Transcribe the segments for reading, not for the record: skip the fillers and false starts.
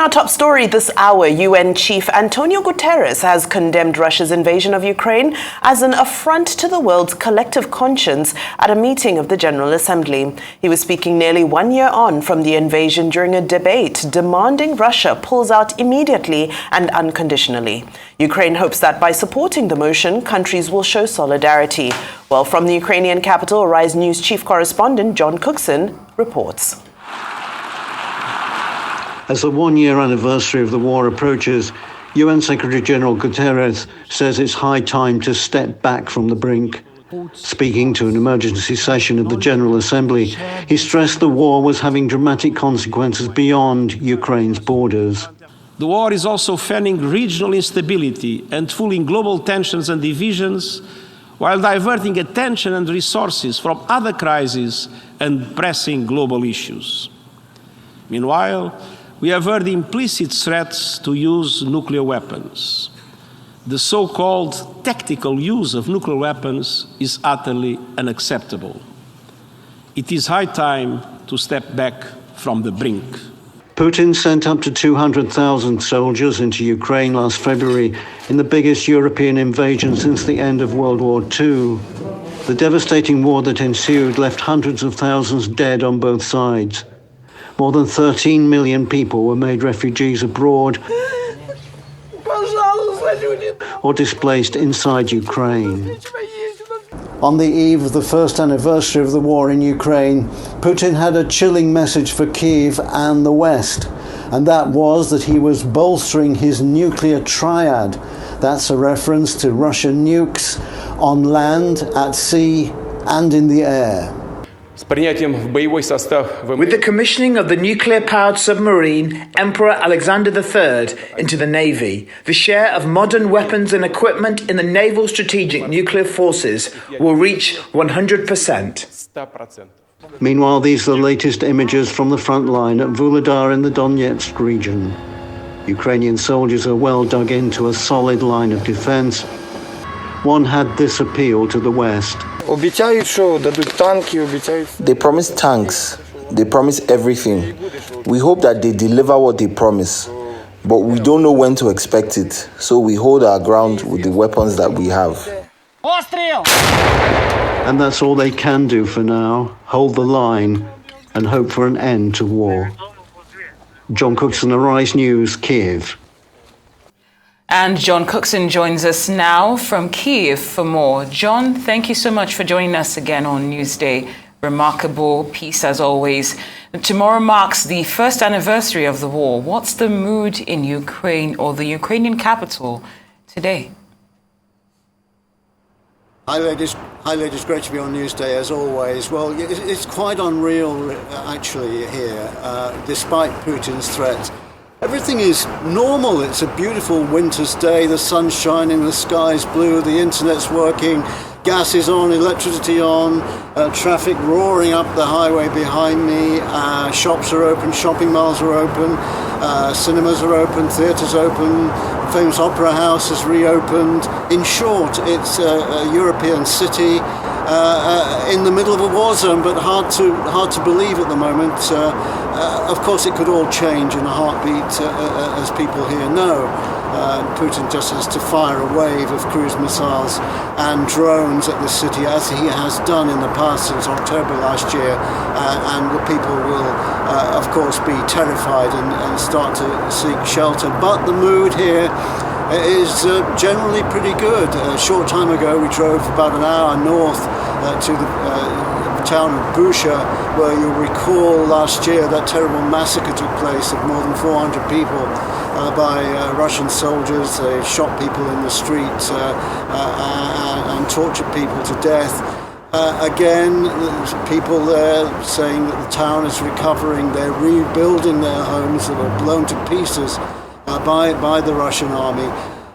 our top story this hour, UN Chief Antonio Guterres has condemned Russia's invasion of Ukraine as an affront to the world's collective conscience at a meeting of the General Assembly. He was speaking nearly 1 year on from the invasion during a debate demanding Russia pulls out immediately and unconditionally. Ukraine hopes that by supporting the motion, countries will show solidarity. Well, from the Ukrainian capital, Rise News chief correspondent John Cookson reports. As the one-year anniversary of the war approaches, UN Secretary-General Guterres says it's high time to step back from the brink. Speaking to an emergency session of the General Assembly, he stressed the war was having dramatic consequences beyond Ukraine's borders. The war is also fanning regional instability and fueling global tensions and divisions, while diverting attention and resources from other crises and pressing global issues. Meanwhile, we have heard implicit threats to use nuclear weapons. The so-called tactical use of nuclear weapons is utterly unacceptable. It is high time to step back from the brink. Putin sent up to 200,000 soldiers into Ukraine last February in the biggest European invasion since the end of World War II. The devastating war that ensued left hundreds of thousands dead on both sides. More than 13 million people were made refugees abroad or displaced inside Ukraine. On the eve of the first anniversary of the war in Ukraine, Putin had a chilling message for Kyiv and the West, and that was that he was bolstering his nuclear triad. That's a reference to Russian nukes on land, at sea, and in the air. With the commissioning of the nuclear-powered submarine Emperor Alexander III into the Navy, the share of modern weapons and equipment in the naval strategic nuclear forces will reach 100%. Meanwhile, these are the latest images from the front line at Vuhledar in the Donetsk region. Ukrainian soldiers are well dug into a solid line of defense. One had this appeal to the West. They promise tanks. They promise everything. We hope that they deliver what they promise. But we don't know when to expect it. So we hold our ground with the weapons that we have. And that's all they can do for now. Hold the line and hope for an end to war. John Cookson, Rise News, Kyiv. And John Cookson joins us now from Kyiv for more. John, thank you so much for joining us again on Newsday. Remarkable piece as always. Tomorrow marks the first anniversary of the war. What's the mood in Ukraine or the Ukrainian capital today? Hi ladies, great to be on Newsday as always. Well, it's quite unreal actually here, despite Putin's threats. Everything is normal. It's a beautiful winter's day, the sun's shining, the sky's blue, the internet's working, gas is on, electricity on, traffic roaring up the highway behind me, shops are open, shopping malls are open, cinemas are open, theatres open, famous opera house has reopened. In short, it's a European city in the middle of a war zone, but hard to believe at the moment. Of course, it could all change in a heartbeat, as people here know. Putin just has to fire a wave of cruise missiles and drones at the city, as he has done in the past since October last year, and the people will, of course, be terrified and start to seek shelter. But the mood here is generally pretty good. A short time ago, we drove about an hour north to the town of Busha, where you'll recall last year that terrible massacre took place of more than 400 people by Russian soldiers. They shot people in the streets and tortured people to death. Again, people there saying that the town is recovering. They're rebuilding their homes that were blown to pieces by the Russian army.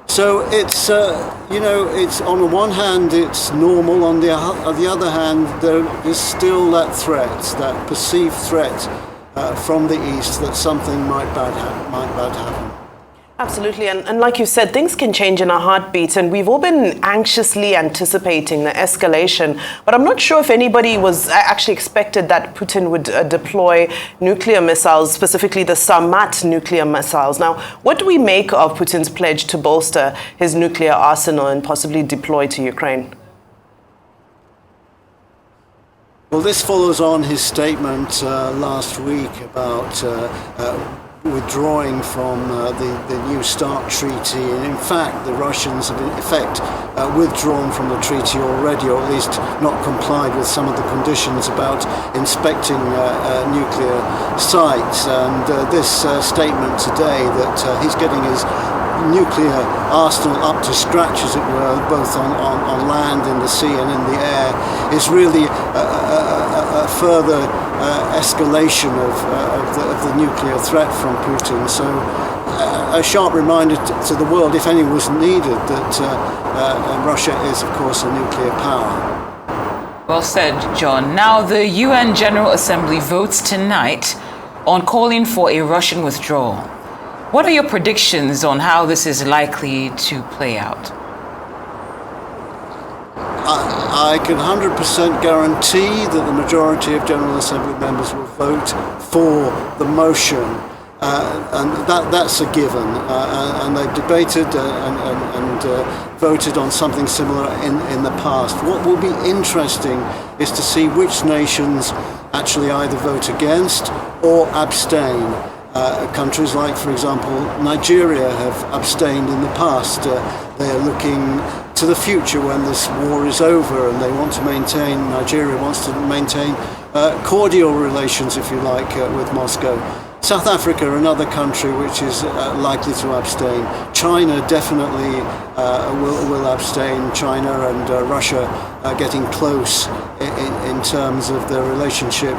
So it's, it's on the one hand it's normal, on the other hand there is still that threat, that perceived threat from the east that something might bad happen. Absolutely. And like you said, things can change in a heartbeat. And we've all been anxiously anticipating the escalation. But I'm not sure if anybody was actually expected that Putin would deploy nuclear missiles, specifically the Sarmat nuclear missiles. Now, what do we make of Putin's pledge to bolster his nuclear arsenal and possibly deploy to Ukraine? Well, this follows on his statement last week about withdrawing from the New START treaty. And in fact, the Russians have in effect withdrawn from the treaty already, or at least not complied with some of the conditions about inspecting nuclear sites. And this statement today that he's getting his nuclear arsenal up to scratch, as it were, both on land, in the sea and in the air, is really a further escalation of the nuclear threat from Putin. So a sharp reminder to the world, if any was needed, that Russia is, of course, a nuclear power. Well said, John. Now, the UN General Assembly votes tonight on calling for a Russian withdrawal. What are your predictions on how this is likely to play out? I can 100% guarantee that the majority of General Assembly members will vote for the motion, and that's a given. And they've debated and voted on something similar in the past. What will be interesting is to see which nations actually either vote against or abstain. Countries like, for example, Nigeria have abstained in the past. They are looking to the future when this war is over, and they want to maintain, Nigeria wants to maintain cordial relations, if you like, with Moscow. South Africa, another country which is likely to abstain. China definitely will abstain. China and Russia are getting close in terms of their relationship,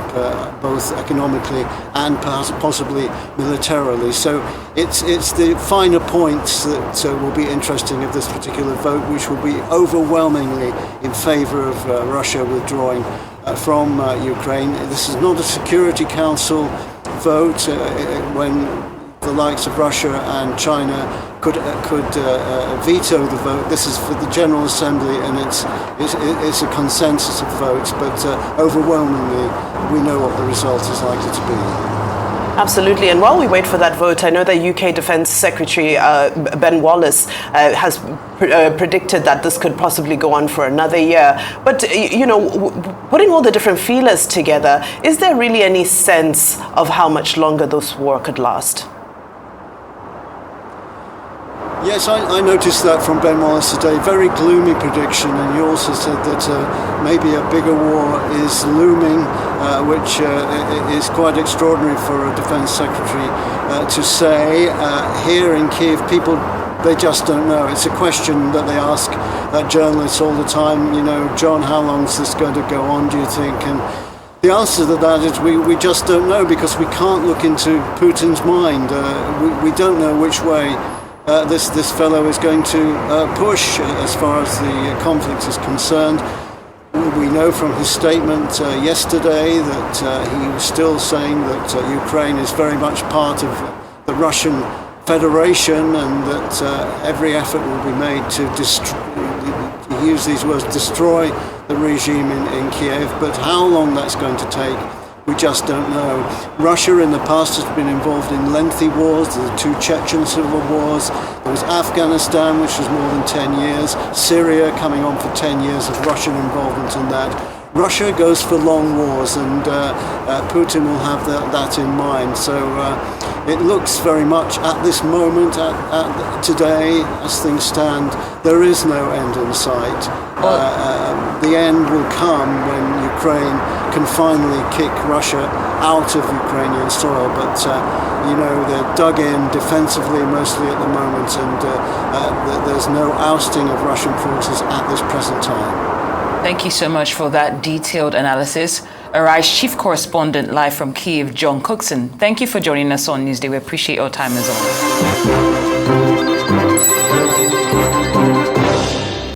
both economically and possibly militarily. So it's the finer points that will be interesting of this particular vote, which will be overwhelmingly in favour of Russia withdrawing from Ukraine. This is not a Security Council vote when the likes of Russia and China could veto the vote. This is for the General Assembly, and it's a consensus of votes, but overwhelmingly we know what the result is likely to be. Absolutely. And while we wait for that vote, I know that UK Defence Secretary Ben Wallace has predicted that this could possibly go on for another year. But, you know, putting all the different feelers together, is there really any sense of how much longer this war could last? Yes, I noticed that from Ben Wallace today. Very gloomy prediction, and he also said that maybe a bigger war is looming, which is quite extraordinary for a defence secretary to say. Here in Kyiv, people, they just don't know. It's a question that they ask journalists all the time. You know, John, how long is this going to go on, do you think? And the answer to that is we just don't know, because we can't look into Putin's mind. We don't know which way this fellow is going to push as far as the conflict is concerned. We know from his statement yesterday that he was still saying that Ukraine is very much part of the Russian Federation, and that every effort will be made to use these words, destroy the regime in Kyiv. But how long that's going to take, we just don't know. Russia in the past has been involved in lengthy wars. The two Chechen civil wars. There was Afghanistan, which was more than 10 years. Syria coming on for 10 years of Russian involvement in that. Russia goes for long wars, and Putin will have that in mind. So it looks very much at this moment, today, as things stand, there is no end in sight. The end will come when Ukraine can finally kick Russia out of Ukrainian soil. But, you know, they're dug in defensively mostly at the moment, and there's no ousting of Russian forces at this present time. Thank you so much for that detailed analysis. Arise chief correspondent live from Kyiv, John Cookson. Thank you for joining us on Newsday. We appreciate your time as always.